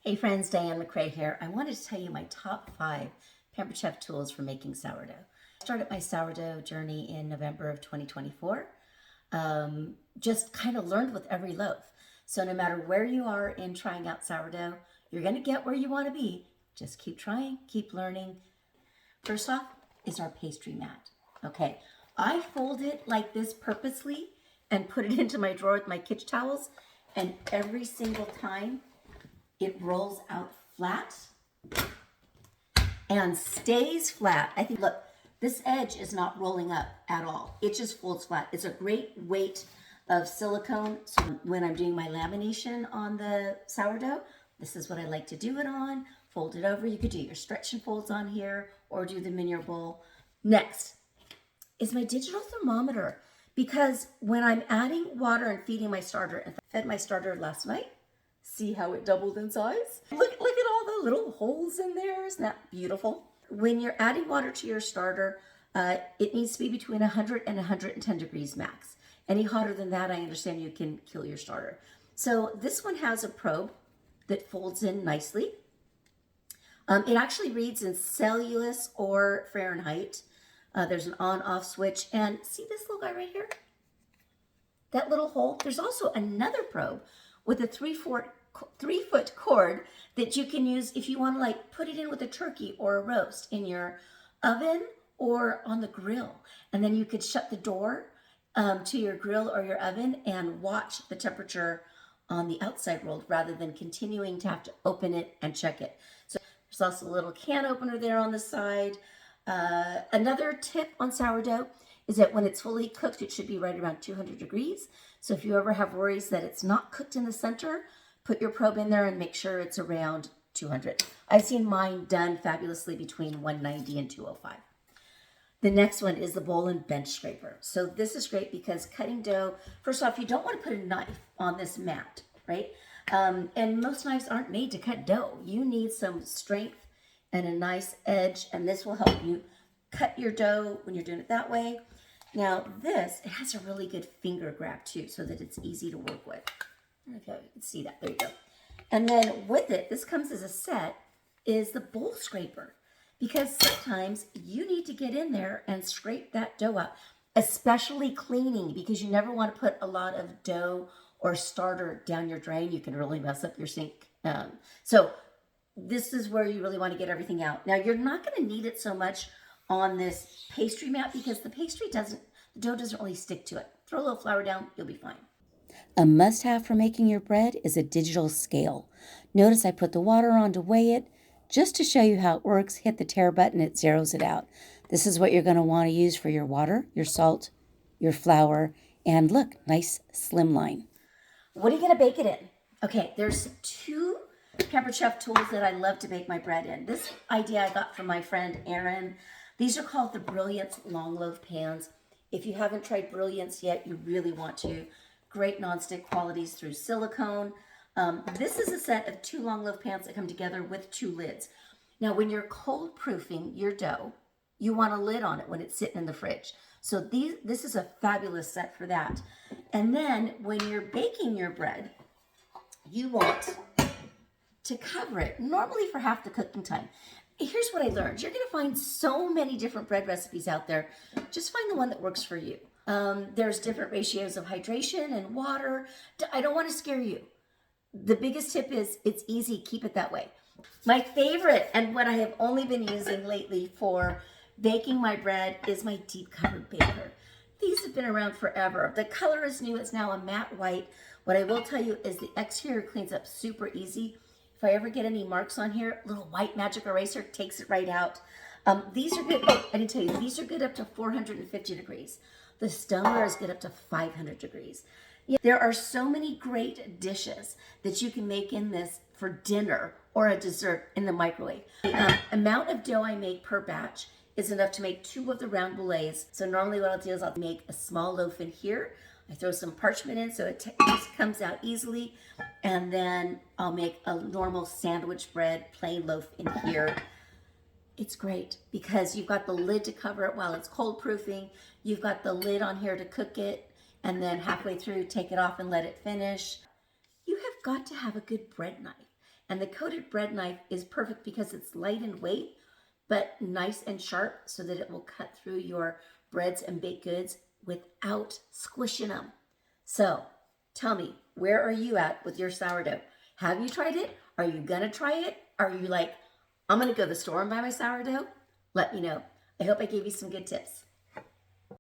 Hey friends, Diane McCrae here. I wanted to tell you my top 5 Pampered Chef tools for making sourdough. I started my sourdough journey in November of 2024. Just kind of learned with every loaf. So no matter where you are in trying out sourdough, you're going to get where you want to be. Just keep trying, keep learning. First off is our pastry mat. Okay, I fold it like this purposely and put it into my drawer with my kitchen towels, and every single time it rolls out flat and stays flat. I think, look, this edge is not rolling up at all. It just folds flat. It's a great weight of silicone. So when I'm doing my lamination on the sourdough, this is what I like to do it on. Fold it over. You could do your stretch and folds on here or do the miniature bowl. Next is my digital thermometer, because when I'm adding water and feeding my starter, and I fed my starter last night, see how it doubled in size? Look at all the little holes in there. Isn't that beautiful? When you're adding water to your starter, it needs to be between 100 and 110 degrees max. Any hotter than that, I understand you can kill your starter. So this one has a probe that folds in nicely. It actually reads in Celsius or Fahrenheit. There's an on-off switch. And see this little guy right here? That little hole? There's also another probe with a 3-foot cord that you can use if you want to like put it in with a turkey or a roast in your oven or on the grill. And then you could shut the door to your grill or your oven and watch the temperature on the outside world rather than continuing to have to open it and check it. So there's also a little can opener there on the side. Another tip on sourdough is that when it's fully cooked, it should be right around 200 degrees. So if you ever have worries that it's not cooked in the center, put your probe in there and make sure it's around 200. I've seen mine done fabulously between 190 and 205. The next one is the bowl and bench scraper. So this is great because cutting dough, first off, you don't want to put a knife on this mat, right? And most knives aren't made to cut dough. You need some strength and a nice edge, and this will help you cut your dough when you're doing it that way. Now this, it has a really good finger grab too, so that it's easy to work with. Okay, you can see that, there you go. And then with it, this comes as a set, is the bowl scraper. Because sometimes you need to get in there and scrape that dough up, especially cleaning, because you never want to put a lot of dough or starter down your drain. You can really mess up your sink. So this is where you really want to get everything out. Now you're not going to need it so much on this pastry mat because the dough doesn't really stick to it. Throw a little flour down, you'll be fine. A must-have for making your bread is a digital scale. Notice I put the water on to weigh it. Just to show you how it works, hit the tare button, it zeroes it out. This is what you're going to want to use for your water, your salt, your flour, and look, nice slim line. What are you going to bake it in? Okay, there's 2 Pampered Chef tools that I love to bake my bread in. This idea I got from my friend Erin. These are called the Brilliance long loaf pans. If you haven't tried Brilliance yet, you really want to. Great nonstick qualities through silicone. This is a set of 2 long loaf pans that come together with 2 lids. Now, when you're cold proofing your dough, you want a lid on it when it's sitting in the fridge. So this is a fabulous set for that. And then when you're baking your bread, you want to cover it, normally for half the cooking time. Here's what I learned. You're going to find so many different bread recipes out there. Just find the one that works for you. There's different ratios of hydration and water. I don't want to scare you. The biggest tip is it's easy. Keep it that way. My favorite, and what I have only been using lately for baking my bread, is my deep covered baker. These have been around forever. The color is new. It's now a matte white. What I will tell you is the exterior cleans up super easy. If I ever get any marks on here, a little white magic eraser takes it right out. These are good. Oh, I didn't tell you, these are good up to 450 degrees. The stoneware is good up to 500 degrees. There are so many great dishes that you can make in this for dinner or a dessert in the microwave. The amount of dough I make per batch is enough to make 2 of the round bouillets. So normally what I'll do is I'll make a small loaf in here. I throw some parchment in so it just comes out easily. And then I'll make a normal sandwich bread, plain loaf in here. It's great because you've got the lid to cover it while it's cold proofing. You've got the lid on here to cook it. And then halfway through, take it off and let it finish. You have got to have a good bread knife. And the coated bread knife is perfect because it's light in weight, but nice and sharp so that it will cut through your breads and baked goods without squishing them. So tell me, where are you at with your sourdough? Have you tried it? Are you gonna try it? Are you like, I'm gonna go to the store and buy my sourdough? Let me know. I hope I gave you some good tips.